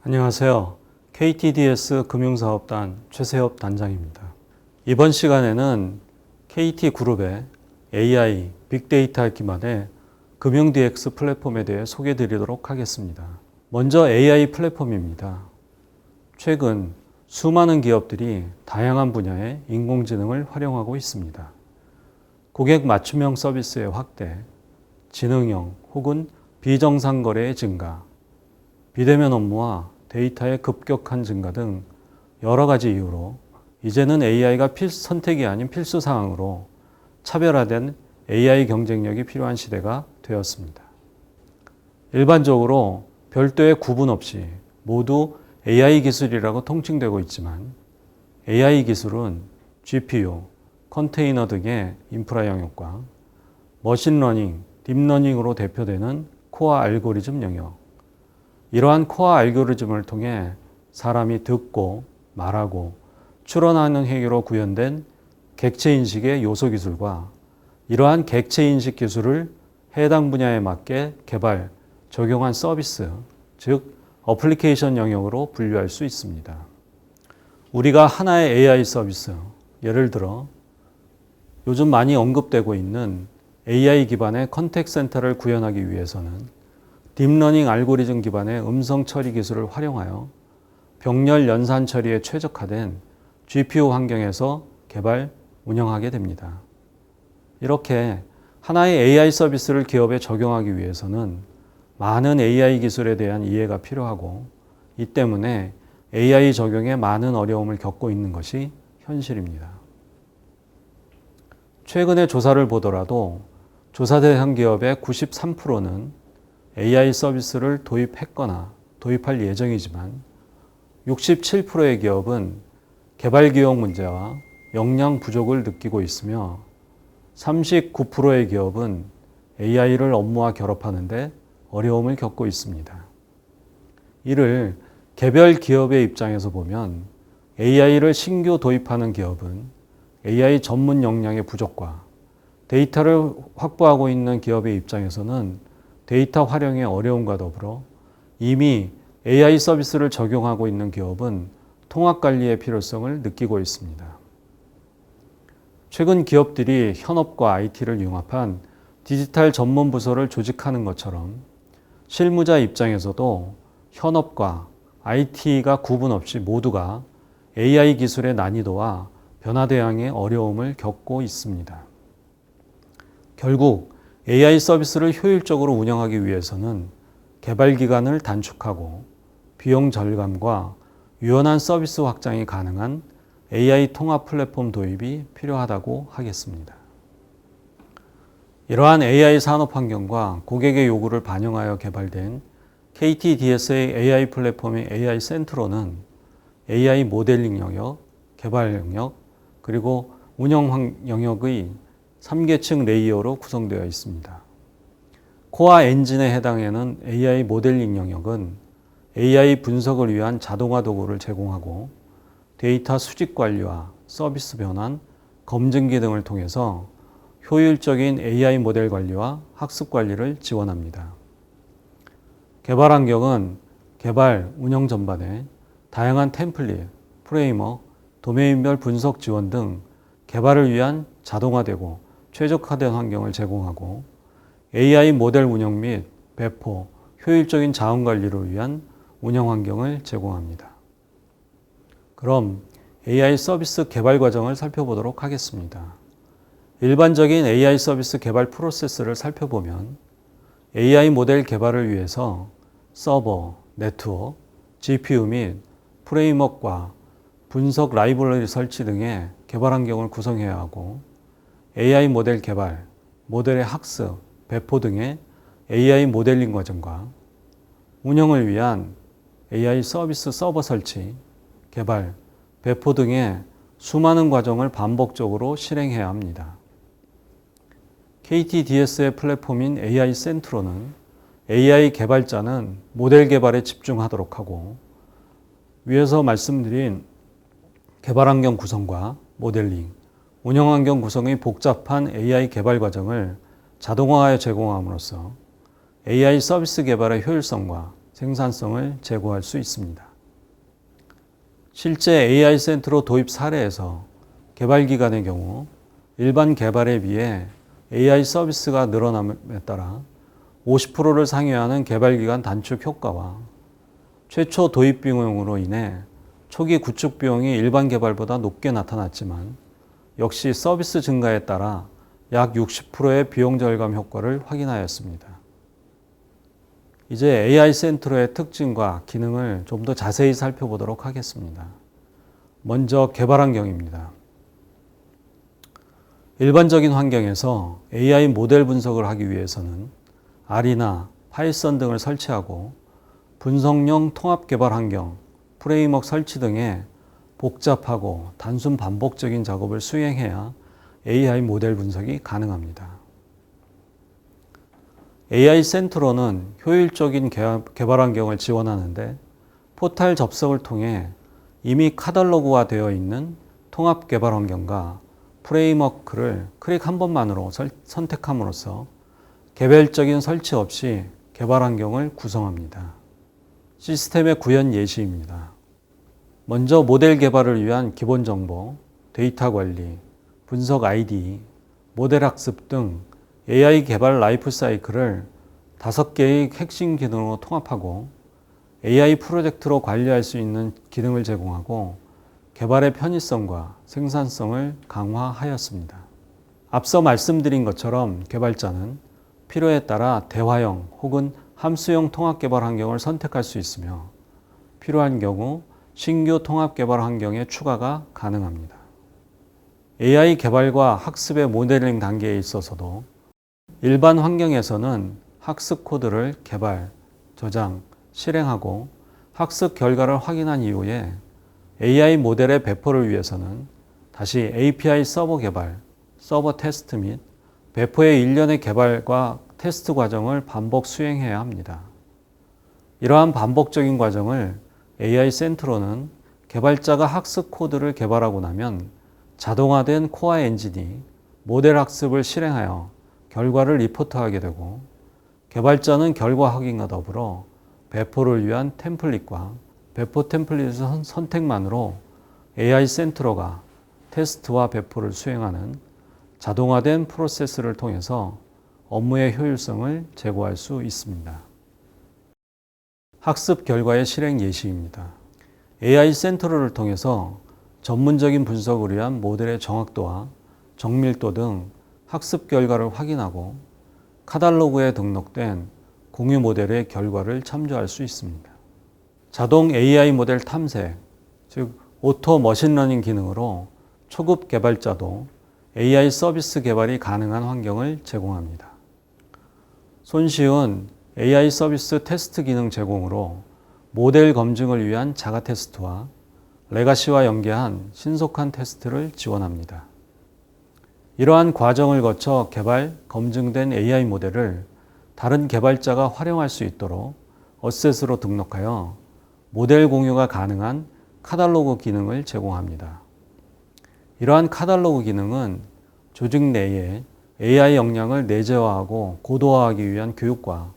안녕하세요. KTDS 금융사업단 최세엽 단장입니다. 이번 시간에는 KT그룹의 AI, 빅데이터 기반의 금융 DX 플랫폼에 대해 소개해 드리도록 하겠습니다. 먼저 AI 플랫폼입니다. 최근 수많은 기업들이 다양한 분야의 인공지능을 활용하고 있습니다. 고객 맞춤형 서비스의 확대, 지능형 혹은 비정상 거래의 증가, 비대면 업무와 데이터의 급격한 증가 등 여러 가지 이유로 이제는 AI가 선택이 아닌 필수 사항으로 차별화된 AI 경쟁력이 필요한 시대가 되었습니다. 일반적으로 별도의 구분 없이 모두 AI 기술이라고 통칭되고 있지만 AI 기술은 GPU, 컨테이너 등의 인프라 영역과 머신러닝, 딥러닝으로 대표되는 코어 알고리즘 영역, 이러한 코어 알고리즘을 통해 사람이 듣고 말하고 추론하는 행위로 구현된 객체인식의 요소 기술과 이러한 객체인식 기술을 해당 분야에 맞게 개발, 적용한 서비스, 즉 어플리케이션 영역으로 분류할 수 있습니다. 우리가 하나의 AI 서비스, 예를 들어 요즘 많이 언급되고 있는 AI 기반의 컨택 센터를 구현하기 위해서는 딥러닝 알고리즘 기반의 음성 처리 기술을 활용하여 병렬 연산 처리에 최적화된 GPU 환경에서 개발, 운영하게 됩니다. 이렇게 하나의 AI 서비스를 기업에 적용하기 위해서는 많은 AI 기술에 대한 이해가 필요하고 이 때문에 AI 적용에 많은 어려움을 겪고 있는 것이 현실입니다. 최근의 조사를 보더라도 조사 대상 기업의 93%는 AI 서비스를 도입했거나 도입할 예정이지만 67%의 기업은 개발 기용 문제와 역량 부족을 느끼고 있으며 39%의 기업은 AI를 업무와 결합하는데 어려움을 겪고 있습니다. 이를 개별 기업의 입장에서 보면 AI를 신규 도입하는 기업은 AI 전문 역량의 부족과 데이터를 확보하고 있는 기업의 입장에서는 데이터 활용의 어려움과 더불어 이미 AI 서비스를 적용하고 있는 기업은 통합 관리의 필요성을 느끼고 있습니다. 최근 기업들이 현업과 IT를 융합한 디지털 전문 부서를 조직하는 것처럼 실무자 입장에서도 현업과 IT가 구분 없이 모두가 AI 기술의 난이도와 변화 대응의 어려움을 겪고 있습니다. 결국 AI 서비스를 효율적으로 운영하기 위해서는 개발 기간을 단축하고 비용 절감과 유연한 서비스 확장이 가능한 AI 통합 플랫폼 도입이 필요하다고 하겠습니다. 이러한 AI 산업 환경과 고객의 요구를 반영하여 개발된 KTDS의 AI 플랫폼인 AI 센트로는 AI 모델링 영역, 개발 영역, 그리고 운영 영역의 3계층 레이어로 구성되어 있습니다. 코어 엔진에 해당하는 AI 모델링 영역은 AI 분석을 위한 자동화 도구를 제공하고 데이터 수집 관리와 서비스 변환, 검증기 등을 통해서 효율적인 AI 모델 관리와 학습 관리를 지원합니다. 개발 환경은 개발, 운영 전반에 다양한 템플릿, 프레임워크, 도메인별 분석 지원 등 개발을 위한 자동화되고 최적화된 환경을 제공하고 AI 모델 운영 및 배포, 효율적인 자원 관리를 위한 운영 환경을 제공합니다. 그럼 AI 서비스 개발 과정을 살펴보도록 하겠습니다. 일반적인 AI 서비스 개발 프로세스를 살펴보면 AI 모델 개발을 위해서 서버, 네트워크, GPU 및 프레임워크와 분석 라이브러리 설치 등의 개발 환경을 구성해야 하고 AI 모델 개발, 모델의 학습, 배포 등의 AI 모델링 과정과 운영을 위한 AI 서비스 서버 설치, 개발, 배포 등의 수많은 과정을 반복적으로 실행해야 합니다. KTDS의 플랫폼인 AI 센트로는 AI 개발자는 모델 개발에 집중하도록 하고 위에서 말씀드린 개발 환경 구성과 모델링, 운영 환경 구성의 복잡한 AI 개발 과정을 자동화하여 제공함으로써 AI 서비스 개발의 효율성과 생산성을 제고할 수 있습니다. 실제 AI 센트로 도입 사례에서 개발 기간의 경우 일반 개발에 비해 AI 서비스가 늘어남에 따라 50%를 상회하는 개발 기간 단축 효과와 최초 도입 비용으로 인해 초기 구축 비용이 일반 개발보다 높게 나타났지만 역시 서비스 증가에 따라 약 60%의 비용 절감 효과를 확인하였습니다. 이제 AI 센트로의 특징과 기능을 좀 더 자세히 살펴보도록 하겠습니다. 먼저 개발 환경입니다. 일반적인 환경에서 AI 모델 분석을 하기 위해서는 R이나 파이썬 등을 설치하고 분석용 통합 개발 환경, 프레임워크 설치 등의 복잡하고 단순 반복적인 작업을 수행해야 AI 모델 분석이 가능합니다. AI 센트로는 효율적인 개발 환경을 지원하는데 포탈 접속을 통해 이미 카탈로그화 되어 있는 통합 개발 환경과 프레임워크를 클릭 한 번만으로 선택함으로써 개별적인 설치 없이 개발 환경을 구성합니다. 시스템의 구현 예시입니다. 먼저 모델 개발을 위한 기본 정보, 데이터 관리, 분석 IDE, 모델 학습 등 AI 개발 라이프 사이클을 5개의 핵심 기능으로 통합하고 AI 프로젝트로 관리할 수 있는 기능을 제공하고 개발의 편의성과 생산성을 강화하였습니다. 앞서 말씀드린 것처럼 개발자는 필요에 따라 대화형 혹은 함수형 통합 개발 환경을 선택할 수 있으며 필요한 경우 신규 통합 개발 환경의 추가가 가능합니다. AI 개발과 학습의 모델링 단계에 있어서도 일반 환경에서는 학습 코드를 개발, 저장, 실행하고 학습 결과를 확인한 이후에 AI 모델의 배포를 위해서는 다시 API 서버 개발, 서버 테스트 및 배포의 일련의 개발과 테스트 과정을 반복 수행해야 합니다. 이러한 반복적인 과정을 AI 센트로는 개발자가 학습 코드를 개발하고 나면 자동화된 코어 엔진이 모델 학습을 실행하여 결과를 리포트하게 되고 개발자는 결과 확인과 더불어 배포를 위한 템플릿과 배포 템플릿 선택만으로 AI 센트로가 테스트와 배포를 수행하는 자동화된 프로세스를 통해서 업무의 효율성을 제고할 수 있습니다. 학습 결과의 실행 예시입니다. AI 센트로를 통해서 전문적인 분석을 위한 모델의 정확도와 정밀도 등 학습 결과를 확인하고 카탈로그에 등록된 공유 모델의 결과를 참조할 수 있습니다. 자동 AI 모델 탐색, 즉 오토 머신러닝 기능으로 초급 개발자도 AI 서비스 개발이 가능한 환경을 제공합니다. 손쉬운 AI 서비스 테스트 기능 제공으로 모델 검증을 위한 자가 테스트와 레가시와 연계한 신속한 테스트를 지원합니다. 이러한 과정을 거쳐 개발, 검증된 AI 모델을 다른 개발자가 활용할 수 있도록 어셋으로 등록하여 모델 공유가 가능한 카탈로그 기능을 제공합니다. 이러한 카탈로그 기능은 조직 내에 AI 역량을 내재화하고 고도화하기 위한 교육과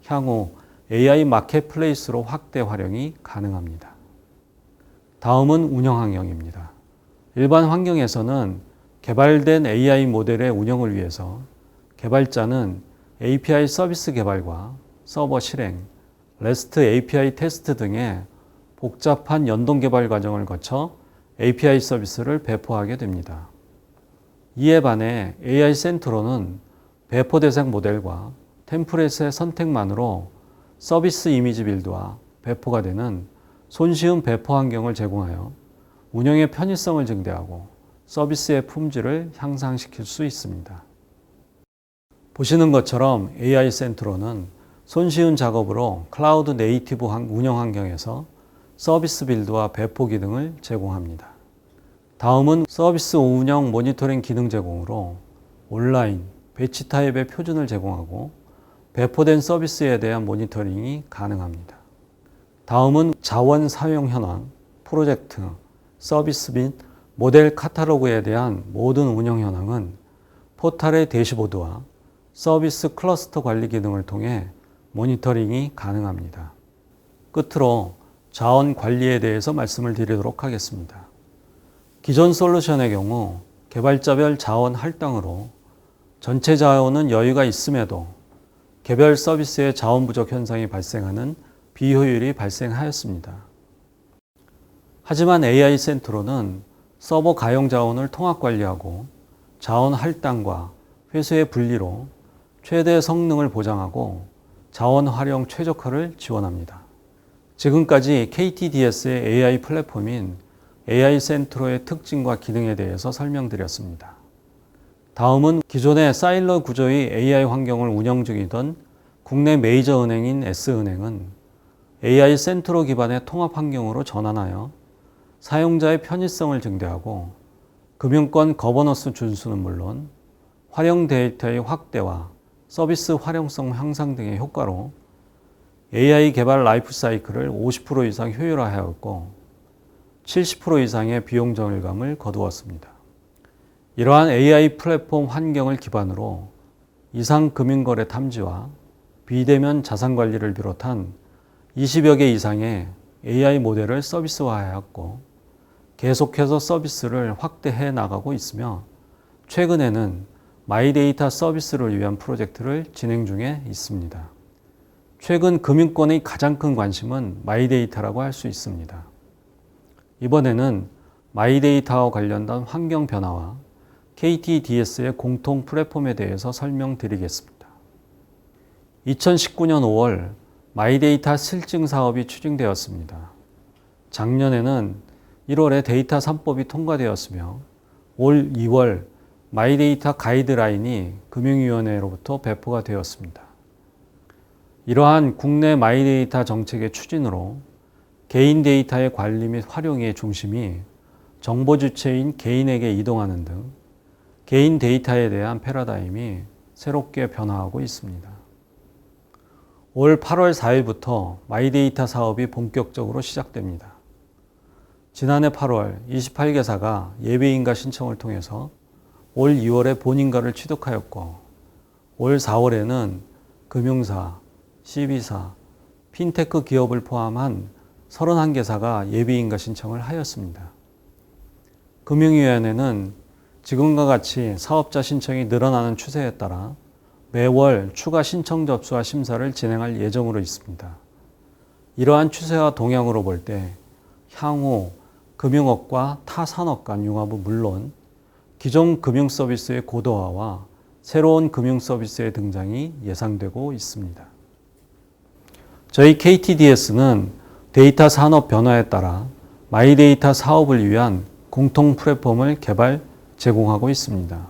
향후 AI 마켓플레이스로 확대 활용이 가능합니다. 다음은 운영 환경입니다. 일반 환경에서는 개발된 AI 모델의 운영을 위해서 개발자는 API 서비스 개발과 서버 실행, REST API 테스트 등의 복잡한 연동 개발 과정을 거쳐 API 서비스를 배포하게 됩니다. 이에 반해 AI 센트로는 배포 대상 모델과 템플릿의 선택만으로 서비스 이미지 빌드와 배포가 되는 손쉬운 배포 환경을 제공하여 운영의 편의성을 증대하고 서비스의 품질을 향상시킬 수 있습니다. 보시는 것처럼 AI 센트로는 손쉬운 작업으로 클라우드 네이티브 운영 환경에서 서비스 빌드와 배포 기능을 제공합니다. 다음은 서비스 운영 모니터링 기능 제공으로 온라인, 배치 타입의 표준을 제공하고 배포된 서비스에 대한 모니터링이 가능합니다. 다음은 자원 사용 현황, 프로젝트, 서비스 및 모델 카탈로그에 대한 모든 운영 현황은 포탈의 대시보드와 서비스 클러스터 관리 기능을 통해 모니터링이 가능합니다. 끝으로 자원 관리에 대해서 말씀을 드리도록 하겠습니다. 기존 솔루션의 경우 개발자별 자원 할당으로 전체 자원은 여유가 있음에도 개별 서비스의 자원 부족 현상이 발생하는 비효율이 발생하였습니다. 하지만 AI 센트로는 서버 가용 자원을 통합 관리하고 자원 할당과 회수의 분리로 최대 성능을 보장하고 자원 활용 최적화를 지원합니다. 지금까지 KTDS의 AI 플랫폼인 AI 센트로의 특징과 기능에 대해서 설명드렸습니다. 다음은 기존의 사일러 구조의 AI 환경을 운영 중이던 국내 메이저 은행인 S은행은 AI 센트로 기반의 통합 환경으로 전환하여 사용자의 편의성을 증대하고 금융권 거버넌스 준수는 물론 활용 데이터의 확대와 서비스 활용성 향상 등의 효과로 AI 개발 라이프 사이클을 50% 이상 효율화하였고 70% 이상의 비용 절감을 거두었습니다. 이러한 AI 플랫폼 환경을 기반으로 이상 금융거래 탐지와 비대면 자산 관리를 비롯한 20여 개 이상의 AI 모델을 서비스화하였고 계속해서 서비스를 확대해 나가고 있으며 최근에는 마이데이터 서비스를 위한 프로젝트를 진행 중에 있습니다. 최근 금융권의 가장 큰 관심은 마이데이터라고 할 수 있습니다. 이번에는 마이데이터와 관련된 환경 변화와 KTDS의 공통 플랫폼에 대해서 설명드리겠습니다. 2019년 5월 마이데이터 실증 사업이 추진되었습니다. 작년에는 1월에 데이터 3법이 통과되었으며 올 2월 마이데이터 가이드라인이 금융위원회로부터 배포가 되었습니다. 이러한 국내 마이데이터 정책의 추진으로 개인 데이터의 관리 및 활용의 중심이 정보 주체인 개인에게 이동하는 등 개인 데이터에 대한 패러다임이 새롭게 변화하고 있습니다. 올 8월 4일부터 마이데이터 사업이 본격적으로 시작됩니다. 지난해 8월 28개사가 예비인가 신청을 통해서 올 2월에 본인가를 취득하였고 올 4월에는 금융사, CB사, 핀테크 기업을 포함한 31개사가 예비인가 신청을 하였습니다. 금융위원회는 지금과 같이 사업자 신청이 늘어나는 추세에 따라 매월 추가 신청 접수와 심사를 진행할 예정으로 있습니다. 이러한 추세와 동향으로 볼 때 향후 금융업과 타 산업 간 융합은 물론 기존 금융 서비스의 고도화와 새로운 금융 서비스의 등장이 예상되고 있습니다. 저희 KTDS는 데이터 산업 변화에 따라 마이데이터 사업을 위한 공통 플랫폼을 개발, 제공하고 있습니다.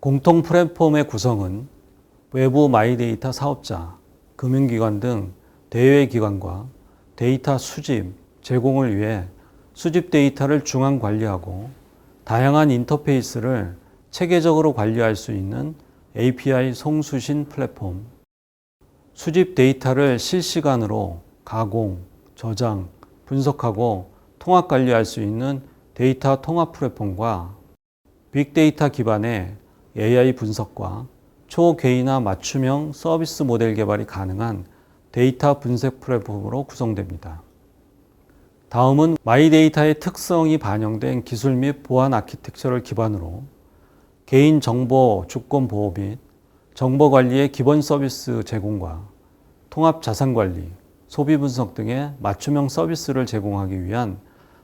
공통 플랫폼의 구성은 외부 마이데이터 사업자, 금융기관 등 대외기관과 데이터 수집, 제공을 위해 수집 데이터를 중앙 관리하고 다양한 인터페이스를 체계적으로 관리할 수 있는 API 송수신 플랫폼, 수집 데이터를 실시간으로 가공, 저장, 분석하고 통합 관리할 수 있는 데이터 통합 플랫폼과 빅데이터 기반의 AI 분석과 초개인화 맞춤형 서비스 모델 개발이 가능한 데이터 분석 플랫폼으로 구성됩니다. 다음은 마이데이터의 특성이 반영된 기술 및 보안 아키텍처를 기반으로 개인정보 주권 보호 및 정보관리의 기본 서비스 제공과 통합 자산관리, 소비 분석 등의 맞춤형 서비스를 제공하기 위한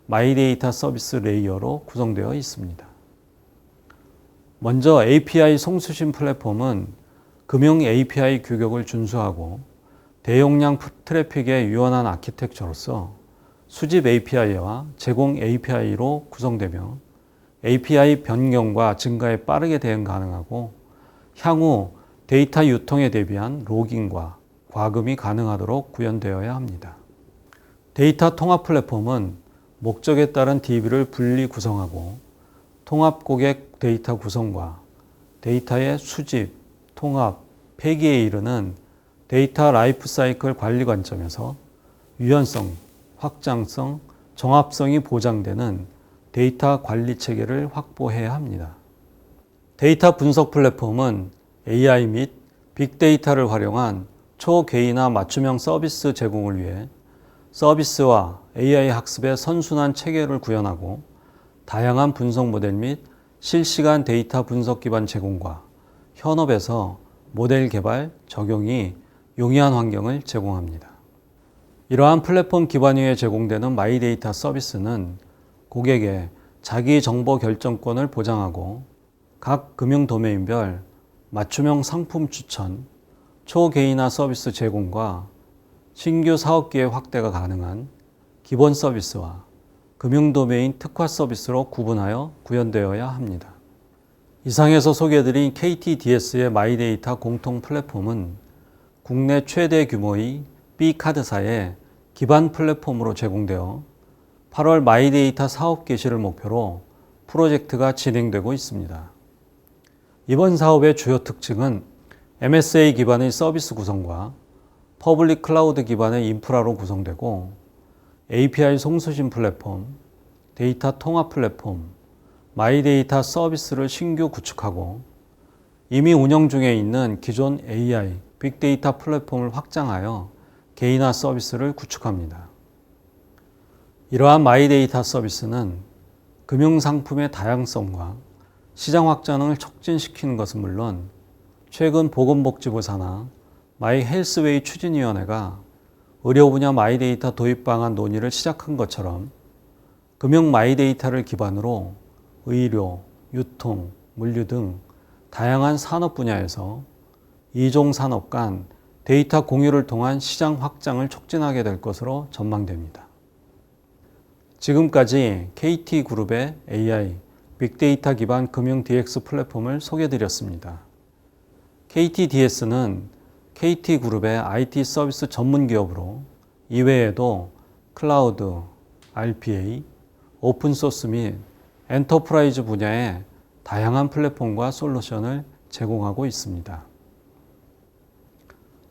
마이데이터 서비스 레이어로 구성되어 있습니다. 먼저 API 송수신 플랫폼은 금융 API 규격을 준수하고 대용량 트래픽에 유연한 아키텍처로서 수집 API와 제공 API로 구성되며 API 변경과 증가에 빠르게 대응 가능하고 향후 데이터 유통에 대비한 로깅과 과금이 가능하도록 구현되어야 합니다. 데이터 통합 플랫폼은 목적에 따른 DB를 분리 구성하고 통합 고객 데이터 구성과 데이터의 수집, 통합, 폐기에 이르는 데이터 라이프 사이클 관리 관점에서 유연성, 확장성, 정합성이 보장되는 데이터 관리 체계를 확보해야 합니다. 데이터 분석 플랫폼은 AI 및 빅데이터를 활용한 초개인화 맞춤형 서비스 제공을 위해 서비스와 AI 학습의 선순환 체계를 구현하고 다양한 분석 모델 및 실시간 데이터 분석 기반 제공과 현업에서 모델 개발, 적용이 용이한 환경을 제공합니다. 이러한 플랫폼 기반 위에 제공되는 마이데이터 서비스는 고객의 자기 정보 결정권을 보장하고 각 금융 도메인별 맞춤형 상품 추천, 초개인화 서비스 제공과 신규 사업 기회 확대가 가능한 기본 서비스와 금융 도메인 특화 서비스로 구분하여 구현되어야 합니다. 이상에서 소개해드린 KTDS의 마이데이터 공통 플랫폼은 국내 최대 규모의 B카드사의 기반 플랫폼으로 제공되어 8월 마이데이터 사업 개시를 목표로 프로젝트가 진행되고 있습니다. 이번 사업의 주요 특징은 MSA 기반의 서비스 구성과 퍼블릭 클라우드 기반의 인프라로 구성되고 API 송수신 플랫폼, 데이터 통합 플랫폼, 마이데이터 서비스를 신규 구축하고 이미 운영 중에 있는 기존 AI, 빅데이터 플랫폼을 확장하여 개인화 서비스를 구축합니다. 이러한 마이데이터 서비스는 금융상품의 다양성과 시장 확장을 촉진시키는 것은 물론 최근 보건복지부 산하 마이헬스웨이 추진위원회가 의료 분야 마이데이터 도입 방안 논의를 시작한 것처럼 금융 마이데이터를 기반으로 의료, 유통, 물류 등 다양한 산업 분야에서 이종 산업 간 데이터 공유를 통한 시장 확장을 촉진하게 될 것으로 전망됩니다. 지금까지 KT그룹의 AI, 빅데이터 기반 금융 DX 플랫폼을 소개해드렸습니다. KTDS는 KT그룹의 IT 서비스 전문 기업으로 이외에도 클라우드, RPA, 오픈소스 및 엔터프라이즈 분야의 다양한 플랫폼과 솔루션을 제공하고 있습니다.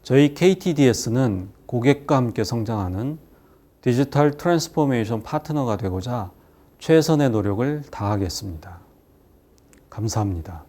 저희 KTDS는 고객과 함께 성장하는 디지털 트랜스포메이션 파트너가 되고자 최선의 노력을 다하겠습니다. 감사합니다.